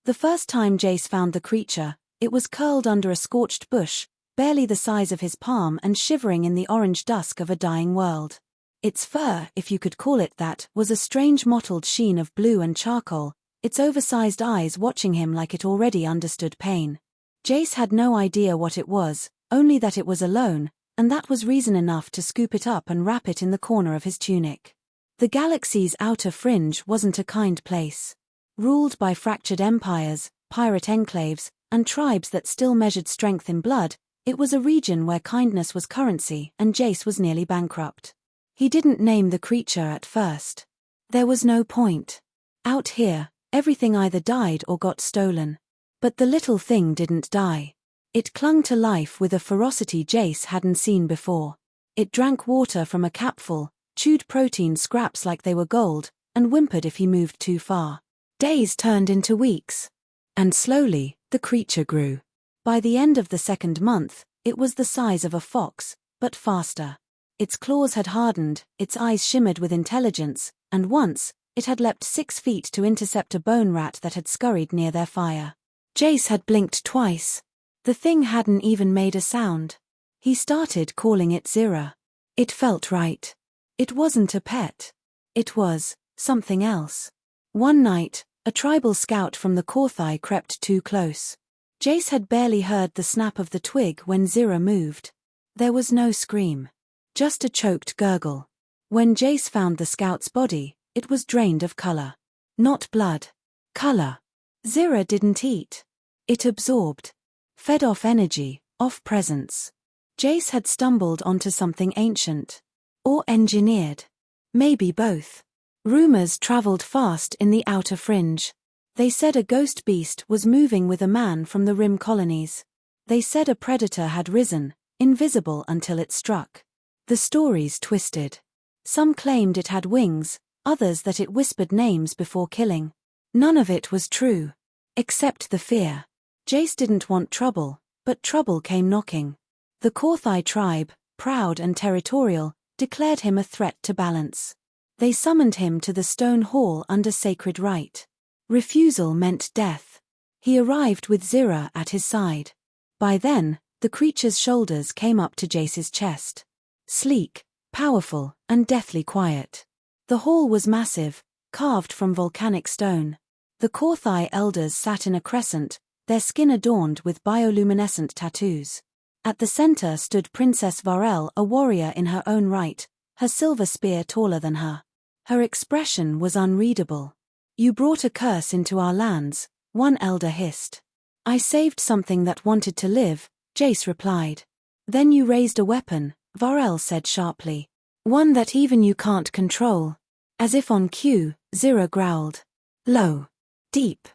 The first time Jace found the creature, it was curled under a scorched bush, barely the size of his palm and shivering in the orange dusk of a dying world. Its fur, if you could call it that, was a strange mottled sheen of blue and charcoal, its oversized eyes watching him like it already understood pain. Jace had no idea what it was, only that it was alone, and that was reason enough to scoop it up and wrap it in the corner of his tunic. The galaxy's outer fringe wasn't a kind place. Ruled by fractured empires, pirate enclaves, and tribes that still measured strength in blood, it was a region where kindness was currency and Jace was nearly bankrupt. He didn't name the creature at first. There was no point. Out here, everything either died or got stolen. But the little thing didn't die. It clung to life with a ferocity Jace hadn't seen before. It drank water from a capful, chewed protein scraps like they were gold, and whimpered if he moved too far. Days turned into weeks. And slowly, the creature grew. By the end of the second month, it was the size of a fox, but faster. Its claws had hardened, its eyes shimmered with intelligence, and once, it had leapt 6 feet to intercept a bone rat that had scurried near their fire. Jace had blinked twice. The thing hadn't even made a sound. He started calling it Zira. It felt right. It wasn't a pet. It was something else. One night, a tribal scout from the Korthai crept too close. Jace had barely heard the snap of the twig when Zira moved. There was no scream. Just a choked gurgle. When Jace found the scout's body, it was drained of color. Not blood. Color. Zira didn't eat. It absorbed. Fed off energy, off presence. Jace had stumbled onto something ancient. Or engineered. Maybe both. Rumors traveled fast in the Outer Fringe. They said a ghost beast was moving with a man from the Rim colonies. They said a predator had risen, invisible until it struck. The stories twisted. Some claimed it had wings, others that it whispered names before killing. None of it was true. Except the fear. Jace didn't want trouble, but trouble came knocking. The Korthai tribe, proud and territorial, declared him a threat to balance. They summoned him to the stone hall under sacred rite. Refusal meant death. He arrived with Zira at his side. By then, the creature's shoulders came up to Jace's chest. Sleek, powerful, and deathly quiet. The hall was massive, carved from volcanic stone. The Korthai elders sat in a crescent, their skin adorned with bioluminescent tattoos. At the center stood Princess Varel, a warrior in her own right, her silver spear taller than her. Her expression was unreadable. "You brought a curse into our lands," one elder hissed. "I saved something that wanted to live," Jace replied. "Then you raised a weapon," Varel said sharply. "One that even you can't control." As if on cue, Zira growled. Low. Deep.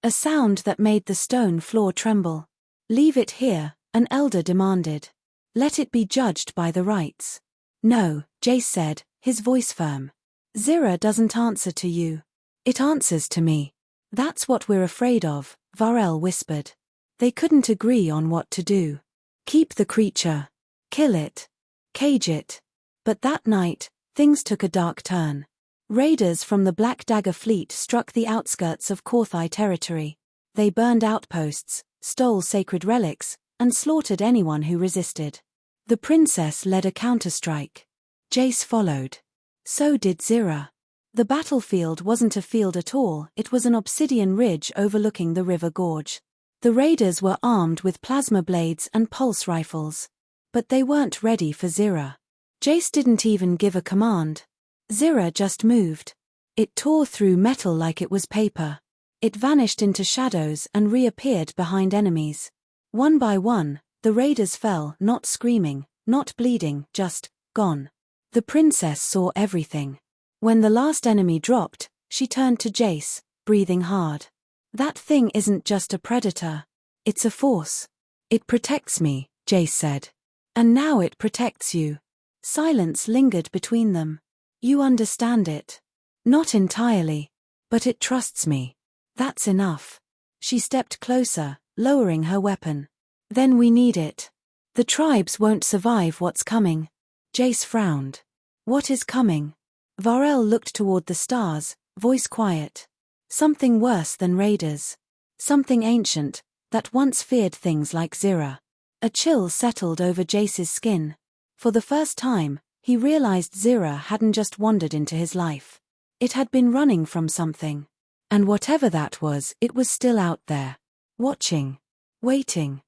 A sound that made the stone floor tremble. "Leave it here," an elder demanded. "Let it be judged by the rites." "No," Jace said, his voice firm. "Zira doesn't answer to you. It answers to me." "That's what we're afraid of," Varel whispered. They couldn't agree on what to do. Keep the creature. Kill it. Cage it. But that night, things took a dark turn. Raiders from the Black Dagger fleet struck the outskirts of Korthai territory. They burned outposts, stole sacred relics, and slaughtered anyone who resisted. The princess led a counterstrike. Jace followed. So did Zira. The battlefield wasn't a field at all, it was an obsidian ridge overlooking the river gorge. The raiders were armed with plasma blades and pulse rifles. But they weren't ready for Zira. Jace didn't even give a command. Zira just moved. It tore through metal like it was paper. It vanished into shadows and reappeared behind enemies. One by one, the raiders fell, not screaming, not bleeding, just gone. The princess saw everything. When the last enemy dropped, she turned to Jace, breathing hard. "That thing isn't just a predator. It's a force. It protects me," Jace said. "And now it protects you." Silence lingered between them. "You understand it." "Not entirely. But it trusts me." "That's enough." She stepped closer, lowering her weapon. "Then we need it. The tribes won't survive what's coming." Jace frowned. "What is coming?" Varel looked toward the stars, voice quiet. "Something worse than raiders. Something ancient, that once feared things like Zira. A chill settled over Jace's skin. For the first time, he realized Zira hadn't just wandered into his life. It had been running from something. And whatever that was, it was still out there. Watching. Waiting.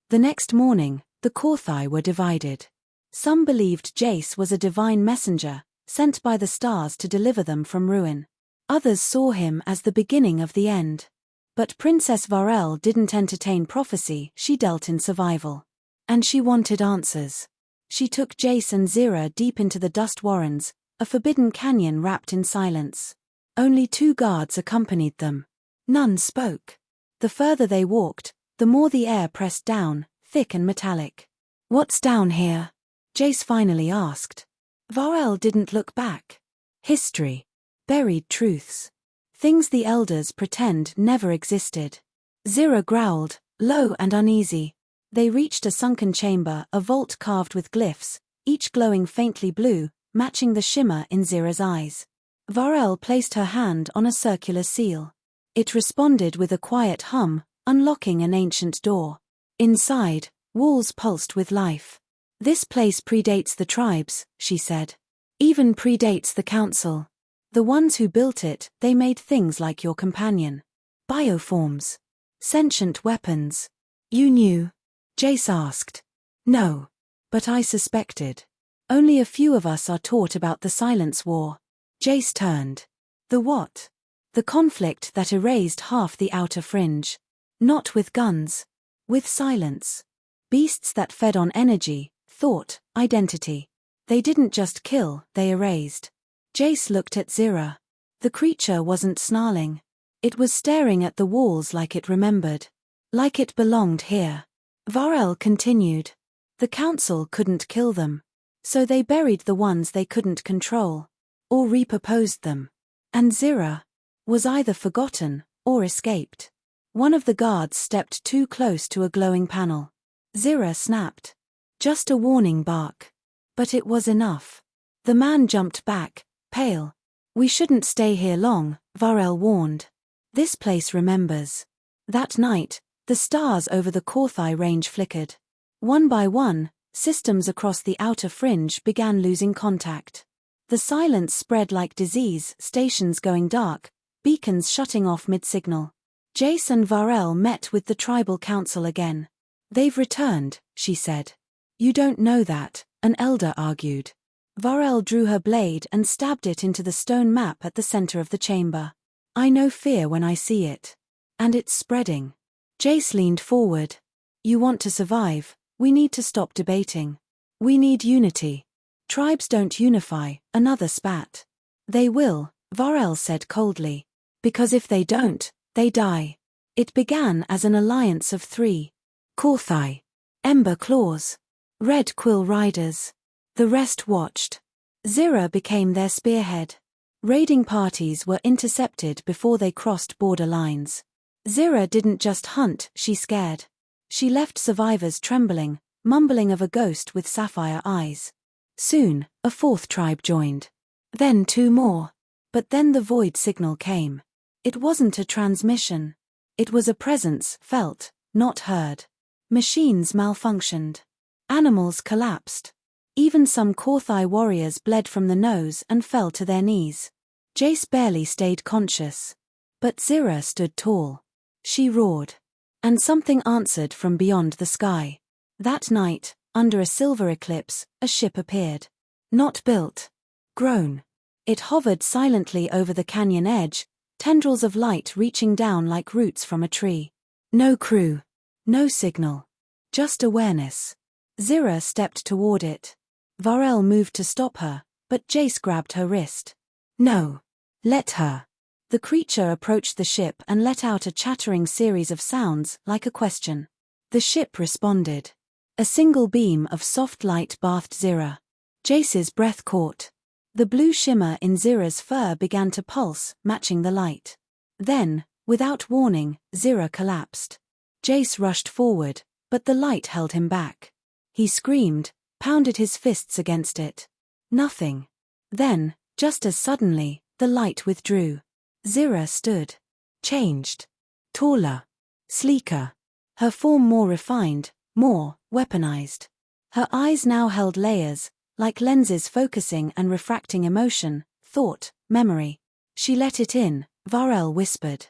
The next morning, the Korthai were divided. Some believed Jace was a divine messenger, sent by the stars to deliver them from ruin. Others saw him as the beginning of the end. But Princess Varel didn't entertain prophecy, she dealt in survival. And she wanted answers. She took Jace and Zira deep into the dust warrens, a forbidden canyon wrapped in silence. Only 2 guards accompanied them. None spoke. The further they walked, the more the air pressed down, thick and metallic. "What's down here?" Jace finally asked. Varel didn't look back. History. Buried truths. Things the elders pretend never existed. Zira growled, low and uneasy. They reached a sunken chamber, a vault carved with glyphs, each glowing faintly blue, matching the shimmer in Zira's eyes. Varel placed her hand on a circular seal. It responded with a quiet hum, unlocking an ancient door. Inside, walls pulsed with life. "This place predates the tribes," she said. "Even predates the council. The ones who built it, they made things like your companion. Bioforms. Sentient weapons." "You knew?" Jace asked. "No. But I suspected. Only a few of us are taught about the Silence War." Jace turned. "The what?" "The conflict that erased half the Outer Fringe. Not with guns. With silence. Beasts that fed on energy, thought, identity. They didn't just kill, they erased." Jace looked at Zira. The creature wasn't snarling. It was staring at the walls like it remembered. Like it belonged here. Varel continued. "The council couldn't kill them. So they buried the ones they couldn't control. Or repurposed them. And Zira was either forgotten, or escaped." One of the guards stepped too close to a glowing panel. Zira snapped. Just a warning bark. But it was enough. The man jumped back, pale. "We shouldn't stay here long," Varel warned. "This place remembers." That night, the stars over the Korthai range flickered. One by one, systems across the Outer Fringe began losing contact. The silence spread like disease, stations going dark, beacons shutting off mid-signal. Jace and Varel met with the tribal council again. "They've returned," she said. "You don't know that," an elder argued. Varel drew her blade and stabbed it into the stone map at the center of the chamber. "I know fear when I see it. And it's spreading." Jace leaned forward. "You want to survive, we need to stop debating. We need unity." "Tribes don't unify," another spat. "They will," Varel said coldly. "Because if they don't, they die." It began as an alliance of 3. Korthai. Ember Claws. Red Quill Riders. The rest watched. Zira became their spearhead. Raiding parties were intercepted before they crossed border lines. Zira didn't just hunt, she scared. She left survivors trembling, mumbling of a ghost with sapphire eyes. Soon, a 4th tribe joined. Then 2 more. But then the void signal came. It wasn't a transmission. It was a presence, felt, not heard. Machines malfunctioned. Animals collapsed. Even some Korthai warriors bled from the nose and fell to their knees. Jace barely stayed conscious. But Zira stood tall. She roared. And something answered from beyond the sky. That night, under a silver eclipse, a ship appeared. Not built. Grown. It hovered silently over the canyon edge, tendrils of light reaching down like roots from a tree. No crew. No signal. Just awareness. Zira stepped toward it. Varel moved to stop her, but Jace grabbed her wrist. "No. Let her." The creature approached the ship and let out a chattering series of sounds like a question. The ship responded. A single beam of soft light bathed Zira. Jace's breath caught. The blue shimmer in Zira's fur began to pulse, matching the light. Then, without warning, Zira collapsed. Jace rushed forward, but the light held him back. He screamed, pounded his fists against it. Nothing. Then, just as suddenly, the light withdrew. Zira stood. Changed. Taller. sleeker. Her form more refined, more weaponized. Her eyes now held layers, like lenses focusing and refracting emotion, thought, memory. She let it in, Varel whispered.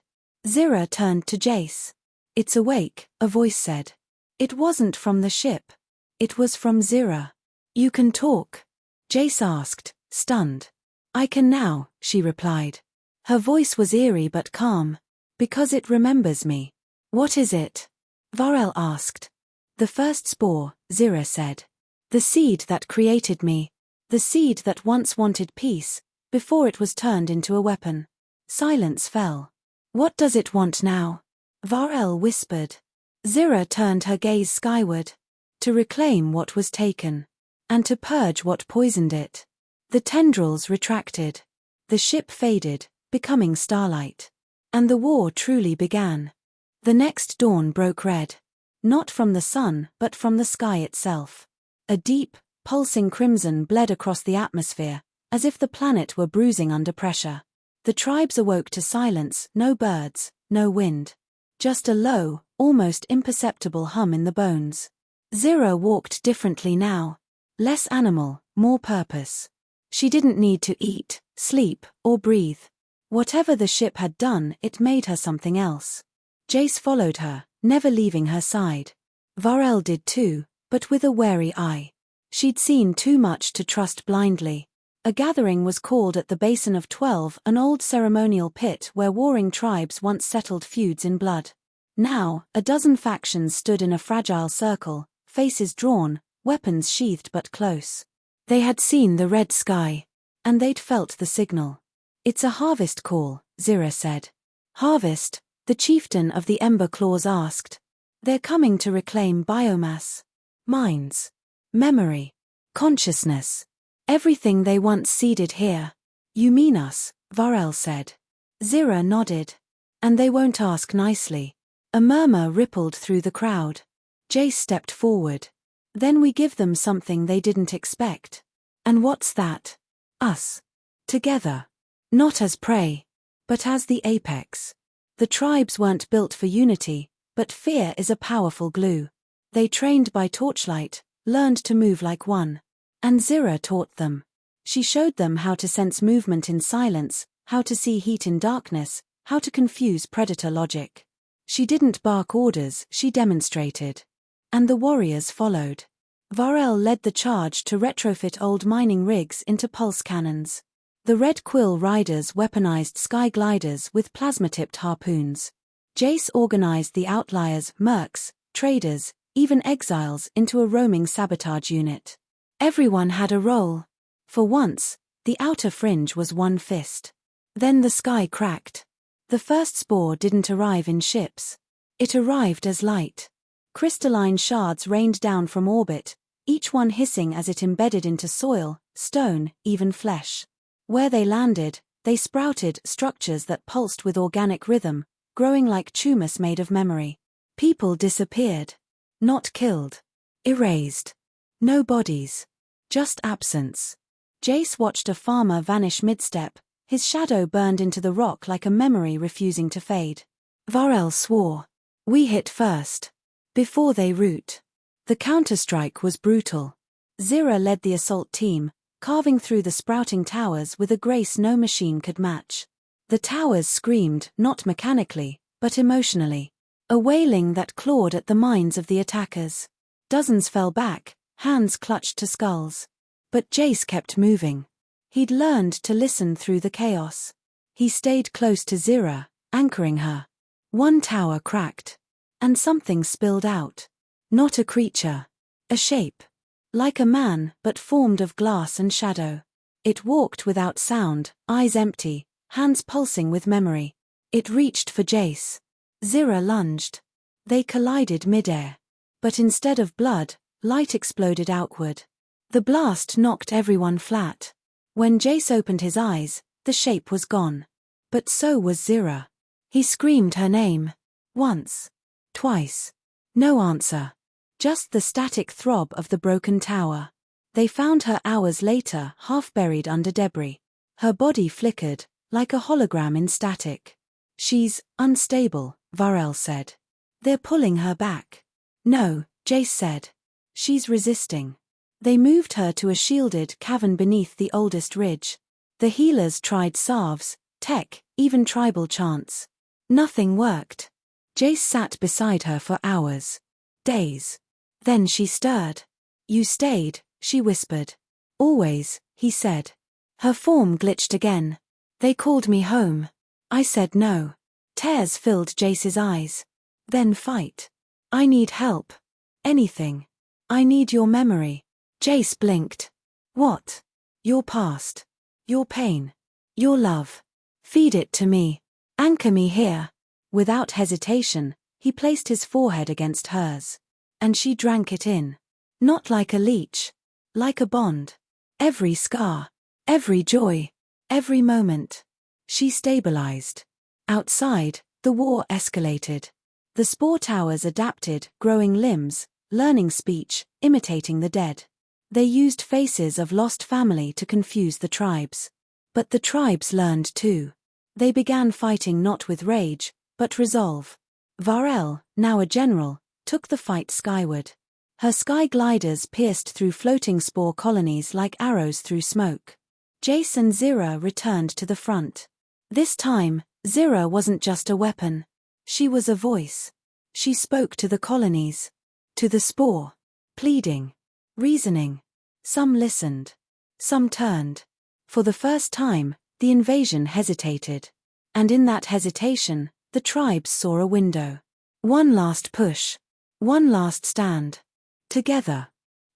Zira turned to Jace. It's awake, a voice said. It wasn't from the ship. It was from Zira. You can talk? Jace asked, stunned. I can now, she replied. Her voice was eerie but calm. Because it remembers me. What is it? Varel asked. The first spore, Zira said. The seed that created me. The seed that once wanted peace, before it was turned into a weapon. Silence fell. What does it want now? Varel whispered. Zira turned her gaze skyward. To reclaim what was taken. And to purge what poisoned it. The tendrils retracted. The ship faded, becoming starlight. And the war truly began. The next dawn broke red. Not from the sun, but from the sky itself. A deep, pulsing crimson bled across the atmosphere, as if the planet were bruising under pressure. The tribes awoke to silence, no birds, no wind. Just a low, almost imperceptible hum in the bones. Zira walked differently now. Less animal, more purpose. She didn't need to eat, sleep, or breathe. Whatever the ship had done, it made her something else. Jace followed her, never leaving her side. Varel did too, but with a wary eye. She'd seen too much to trust blindly. A gathering was called at the Basin of 12, an old ceremonial pit where warring tribes once settled feuds in blood. Now, a dozen factions stood in a fragile circle, faces drawn, weapons sheathed but close. They had seen the red sky. And they'd felt the signal. It's a harvest call, Zira said. Harvest? The chieftain of the Ember Claws asked. They're coming to reclaim biomass. Minds. Memory. Consciousness. Everything they once seeded here. You mean us, Varel said. Zira nodded. And they won't ask nicely. A murmur rippled through the crowd. Jace stepped forward. Then we give them something they didn't expect. And what's that? Us. Together. Not as prey. But as the apex. The tribes weren't built for unity, but fear is a powerful glue. They trained by torchlight, learned to move like one. And Zira taught them. She showed them how to sense movement in silence, how to see heat in darkness, how to confuse predator logic. She didn't bark orders, she demonstrated. And the warriors followed. Varel led the charge to retrofit old mining rigs into pulse cannons. The Red Quill riders weaponized sky gliders with plasma-tipped harpoons. Jace organized the outliers, mercs, traders, even exiles into a roaming sabotage unit. Everyone had a role. For once, the Outer Fringe was one fist. Then the sky cracked. The first spore didn't arrive in ships. It arrived as light. Crystalline shards rained down from orbit, each one hissing as it embedded into soil, stone, even flesh. Where they landed, they sprouted structures that pulsed with organic rhythm, growing like tumus made of memory. People disappeared. Not killed. Erased. No bodies. Just absence. Jace watched a farmer vanish mid-step, his shadow burned into the rock like a memory refusing to fade. Varel swore. We hit first. Before they root. The counterstrike was brutal. Zira led the assault team, carving through the sprouting towers with a grace no machine could match. The towers screamed, not mechanically, but emotionally. A wailing that clawed at the minds of the attackers. Dozens fell back, hands clutched to skulls. But Jace kept moving. He'd learned to listen through the chaos. He stayed close to Zira, anchoring her. One tower cracked. And something spilled out. Not a creature. A shape. Like a man, but formed of glass and shadow. It walked without sound, eyes empty, hands pulsing with memory. It reached for Jace. Zira lunged. They collided midair. But instead of blood, light exploded outward. The blast knocked everyone flat. When Jace opened his eyes, the shape was gone. But so was Zira. He screamed her name. Once. Twice. No answer. Just the static throb of the broken tower. They found her hours later, half buried under debris. Her body flickered, like a hologram in static. She's unstable, Varel said. They're pulling her back. No, Jace said. She's resisting. They moved her to a shielded cavern beneath the oldest ridge. The healers tried salves, tech, even tribal chants. Nothing worked. Jace sat beside her for hours. Days. Then she stirred. You stayed, she whispered. Always, he said. Her form glitched again. They called me home. I said no. Tears filled Jace's eyes. Then fight. I need help. Anything. I need your memory. Jace blinked. What? Your past. Your pain. Your love. Feed it to me. Anchor me here. Without hesitation, he placed his forehead against hers. And she drank it in. Not like a leech. Like a bond. Every scar. Every joy. Every moment. She stabilized. Outside, the war escalated. The spore towers adapted, growing limbs, learning speech, imitating the dead. They used faces of lost family to confuse the tribes. But the tribes learned too. They began fighting not with rage, but resolve. Varel, now a general, took the fight skyward. Her sky gliders pierced through floating spore colonies like arrows through smoke. Jace and Zira returned to the front. This time, Zira wasn't just a weapon. She was a voice. She spoke to the colonies. To the spore. Pleading. Reasoning. Some listened. Some turned. For the first time, the invasion hesitated. And in that hesitation, the tribes saw a window. One last push. One last stand. Together.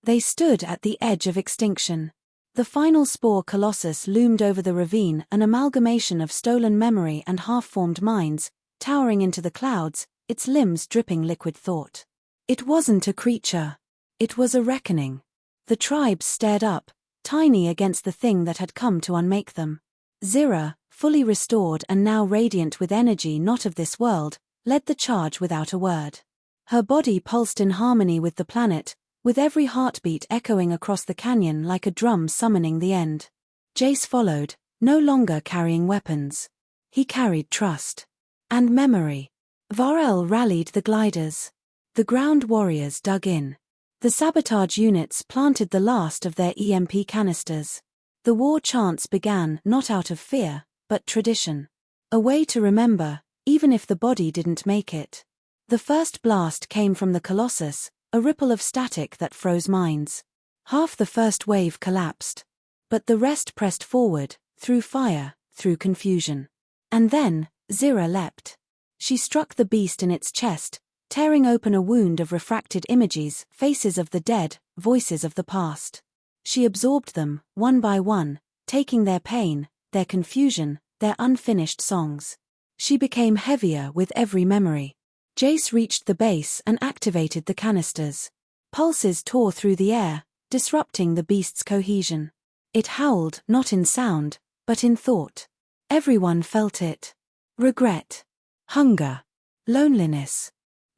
They stood at the edge of extinction. The final spore colossus loomed over the ravine, an amalgamation of stolen memory and half-formed minds, towering into the clouds, its limbs dripping liquid thought. It wasn't a creature. It was a reckoning. The tribes stared up, tiny against the thing that had come to unmake them. Zira, fully restored and now radiant with energy not of this world, led the charge without a word. Her body pulsed in harmony with the planet, with every heartbeat echoing across the canyon like a drum summoning the end. Jace followed, no longer carrying weapons. He carried trust. And memory. Varel rallied the gliders. The ground warriors dug in. The sabotage units planted the last of their EMP canisters. The war chants began not out of fear, but tradition. A way to remember, even if the body didn't make it. The first blast came from the Colossus, a ripple of static that froze minds. Half the first wave collapsed. But the rest pressed forward, through fire, through confusion. And then, Zira leapt. She struck the beast in its chest, tearing open a wound of refracted images, faces of the dead, voices of the past. She absorbed them, one by one, taking their pain, their confusion, their unfinished songs. She became heavier with every memory. Jace reached the base and activated the canisters. Pulses tore through the air, disrupting the beast's cohesion. It howled not in sound, but in thought. Everyone felt it. Regret. Hunger. Loneliness.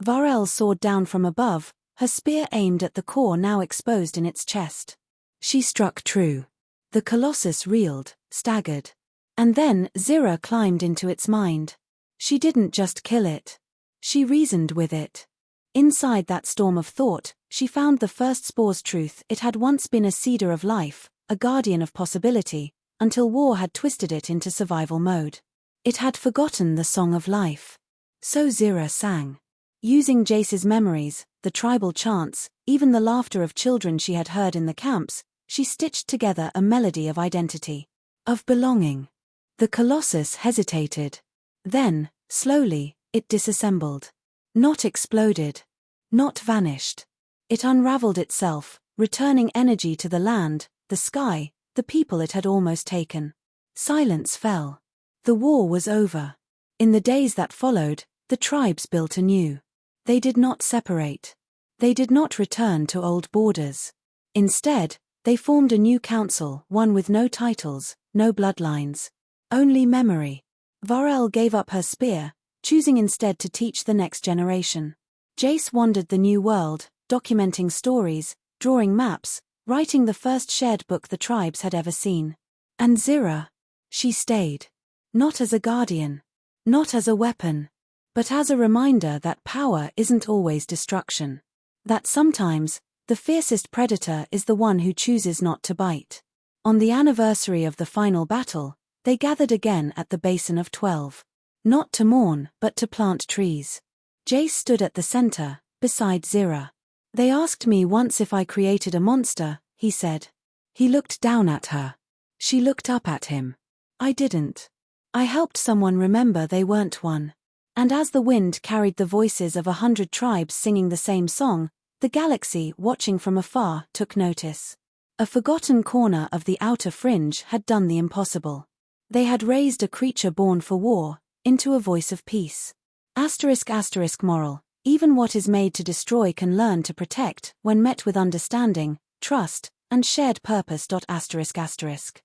Varel soared down from above, her spear aimed at the core now exposed in its chest. She struck true. The Colossus reeled, staggered. And then Zira climbed into its mind. She didn't just kill it. She reasoned with it. Inside that storm of thought, she found the first spore's truth. It had once been a cedar of life, a guardian of possibility, until war had twisted it into survival mode. It had forgotten the song of life. So Zira sang. Using Jace's memories, the tribal chants, even the laughter of children she had heard in the camps, she stitched together a melody of identity. Of belonging. The Colossus hesitated. Then, slowly, it disassembled. Not exploded. Not vanished. It unraveled itself, returning energy to the land, the sky, the people it had almost taken. Silence fell. The war was over. In the days that followed, the tribes built anew. They did not separate. They did not return to old borders. Instead, they formed a new council, one with no titles, no bloodlines. Only memory. Varel gave up her spear, choosing instead to teach the next generation. Jace wandered the new world, documenting stories, drawing maps, writing the first shared book the tribes had ever seen. And Zira? She stayed. Not as a guardian. Not as a weapon. but as a reminder that power isn't always destruction. That sometimes, the fiercest predator is the one who chooses not to bite. On the anniversary of the final battle, they gathered again at the Basin of 12. Not to mourn, but to plant trees. Jace stood at the center, beside Zira. They asked me once if I created a monster, he said. He looked down at her. She looked up at him. I didn't. I helped someone remember they weren't one. And as the wind carried the voices of 100 tribes singing the same song, the galaxy, watching from afar, took notice. A forgotten corner of the Outer Fringe had done the impossible. They had raised a creature born for war, into a voice of peace. *** Moral. Even what is made to destroy can learn to protect, when met with understanding, trust, and shared purpose. ***.